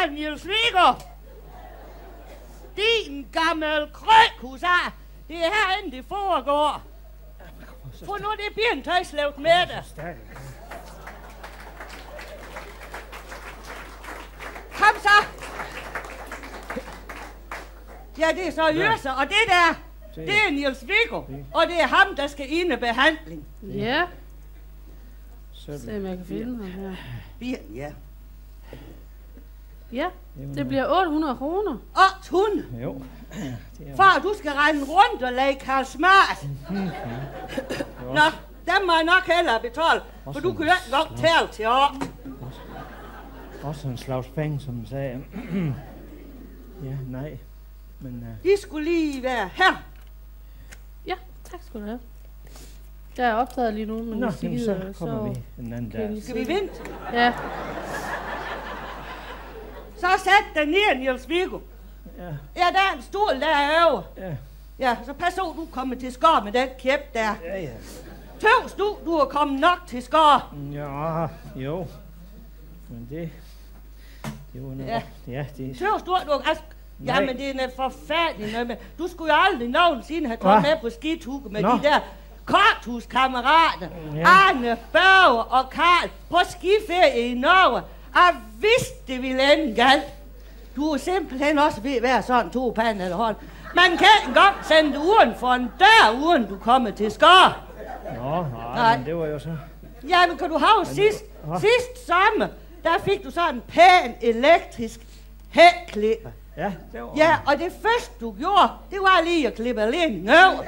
her, Niels Viggo. Din gammel krøkhusar. Det er herinde, det foregår. Få nu det bjørntøjslævt med dig. Kom så. Ja, det er så Jørse, og det der, det er Niels Viggo, og det er ham, der skal ind i behandling. Ja. Se om jeg kan finde ham her. Bjørn, ja. Ja, det bliver 800 kroner. 800? Jo. Far, du skal rende rundt og lege Karl Smart. Nå, dem må jeg nok hellere betale, for du kan jo ikke engang tale til år. Også en slags penge, som man sagde. Ja, nej. Men, De skulle lige være her. Ja, tak skal du have. Jeg er optaget lige nu, men så kommer vi en anden der. Skal vi vente? Ja. Så sæt dig ned, Niels Viggo. Ja. Ja, der er en stol derovre. Ja. Ja, så pas på, du kommer til skår med den kæp der. Ja, ja. Tøvs du er kommet nok til skår. Ja, jo. Men det var noget. Ja, det... Tøvs du altså... Jamen, det er forfærdeligt noget med... Du skulle jo aldrig nogensinde have taget med på skidthugge med de der korthuskammerater. Ja. Arne, Børge og Karl på skiferie i Norge. Og vidste det ville ende galt. Du er simpelthen også ved at være sådan 2 pande eller hånd. Man kan ikke engang sende det uden for en dør, uden du kommer til skår. Nå, nej, men det var jo så... Jamen, kan du huske sidst sommer, der fik du sådan en pæn elektrisk hækklipper. Ja, det var... Ja, og det første du gjorde, det var lige at klippe ledningen over.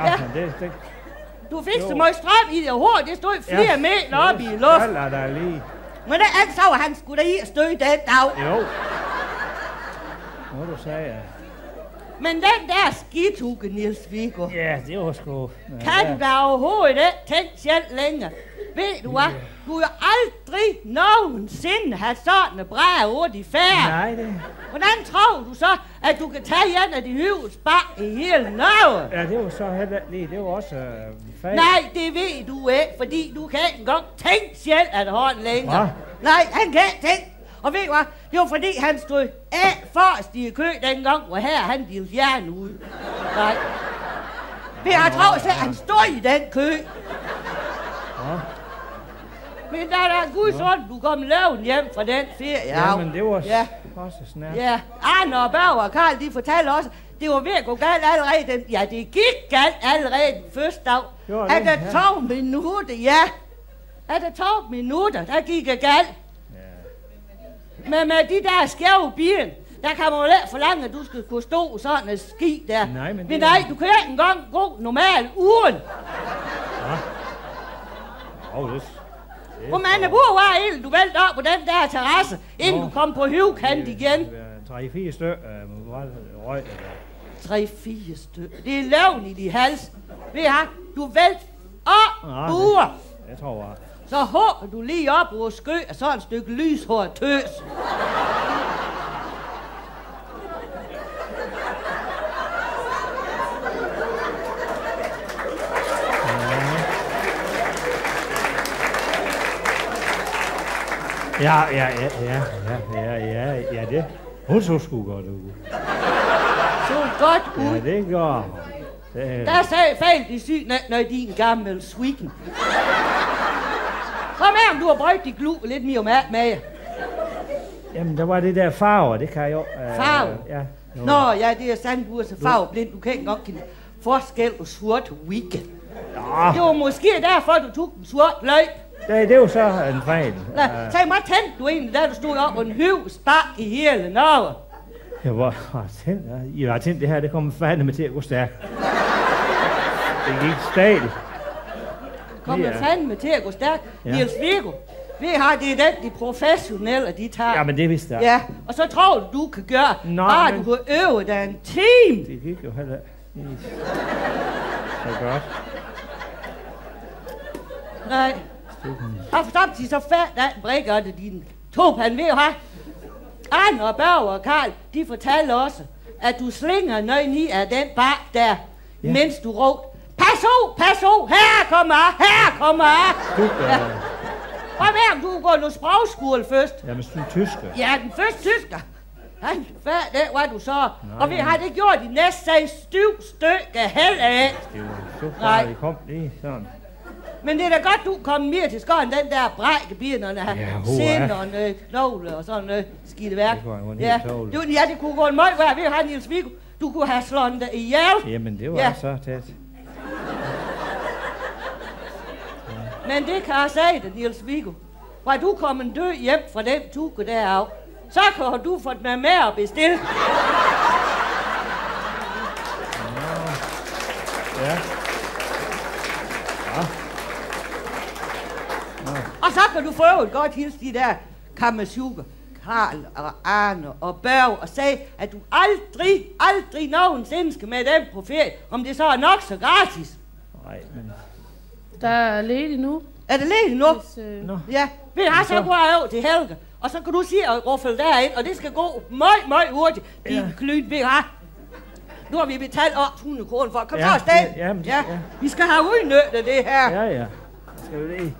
Ja, men det... Du fik så meget strøm i det hår, det stod flere meter oppe i luften. Ja, der lige. Men der anså, at han skulle da i at støde den dag. Jo. Nå, du sagde, ja. Men den der skidthugge, Niels Viggo. Ja, det var sgu... Kan du da overhovedet ikke tænke selv længere? Ved du hvad? Du har aldrig nogensinde have sådan en bræd over de færre. Nej, det... Hvordan tror du så, at du kan tage en af de højeste bak i hele Norge? Ja, det var så heller lige. Det var også fejl. Nej, det ved du ikke, fordi du kan ikke engang tænke selv at holde længere. Hvad? Nej, han kan ikke tænke. Og ved du hvad? Det var fordi, han stod af forrest i kø dengang, hvor her han delte hjernen ud. Nej. Vi har travlt til, at han stod i den kø. Ja. Men der er gud sådan, du kom levende hjem fra den ferie. Ja, men det var også snart. Ja, Arne og Børge og Karl, de fortalte også, det var ved at gå galt allerede den... Ja, det gik galt allerede den første dag. At der 2 minutter, ja. At der 2 minutter, der gik det galt. Ja. Men med de der skæve bilen, der kan man jo ikke forlange, at du skal kunne stå sådan et ski der. Nej, men nej, du kan ikke engang gå normalt uden. Ja. Det hvor mange bor var ild, du vælte op på den der terrasse, inden du kom på højkant igen? 3-4 stykker røg. 3-4 stykker. Det er løvn i de hals. Ved han, du vælte op buer. Jeg tror jeg. Så hopper du lige op over skø af sådan et stykke lyshåret tøs. Ja, det. Hun så sgu godt ud. Så godt ud. Ja, det går. Der sagde fejl de syg, når din gamle sweeten. Kom her, om du har brugt de glu lidt mere med. Jamen, der var det der farver, det kan jeg jo... Farve? Ja. Nå, ja, det er sandt, du er så farveblind. Du kan ikke nok kende forskel på sort og weekend. Ja. Det var måske derfor, du tog den sort løg. Det var så en fejl. Så hvor tændte du egentlig, da du stod op på en højst bak i hele Norge? Jeg har tænkt, det her, det kommer fandme til at gå stærkt. Det gik stærkt. Kommer fandme til at gå stærkt? Ja. Niels Viggo, vi har det den, de professionelle, de tager. Ja, men det vidste jeg. Ja, og så tror du kan gøre, bare du kan øve dig en time. Det gik jo heller ikke. Så godt. Nej. Og forstår de så fat, at brækker det dine 2 pande ved, hva'? Arne og Børge og Karl, de fortalte også, at du slinger nøgen i af den bak der, mens du råbte, pas på, her kommer jeg. Ja. Hvad med, om du går noget sprogskole først? Jamen, du er tysker. Ja, den første tysker. Han færdig, det var du så. Nej, og vi har det gjort de næste 6 stykker heller af. Det var så bare, det kom lige sådan. Men det er da godt, du kom mere til skåren, den der brækkebier, når den har sind og en knogle og sådan noget skidt værk. Ja, det kunne gå en møg værd ved at have Niels Viggo. Du kunne have slået dig ihjel. Jamen, det var så tæt. Men det kan jeg sige dig, Niels Viggo. Var du kommet død hjem fra den tuge deraf, så har du fået mig med at bestille. Ja. Og så kan du få et godt hilse de der Kammersuger, Karl og Arne og Børge og sige, at du aldrig nogensinde skal med dem på ferie, om det så er nok så gratis. Nej, men... Der er ledig nu. Er det ledig nu? Ja. Ved du, så går jeg over til Helge, og så kan du sige at ruffle derind, og det skal gå meget hurtigt. Din klyn, ved du. Nu har vi betalt 100 kroner for at komme afsted. Ja. Vi skal have udnyttet det her. Ja. Skal vi det?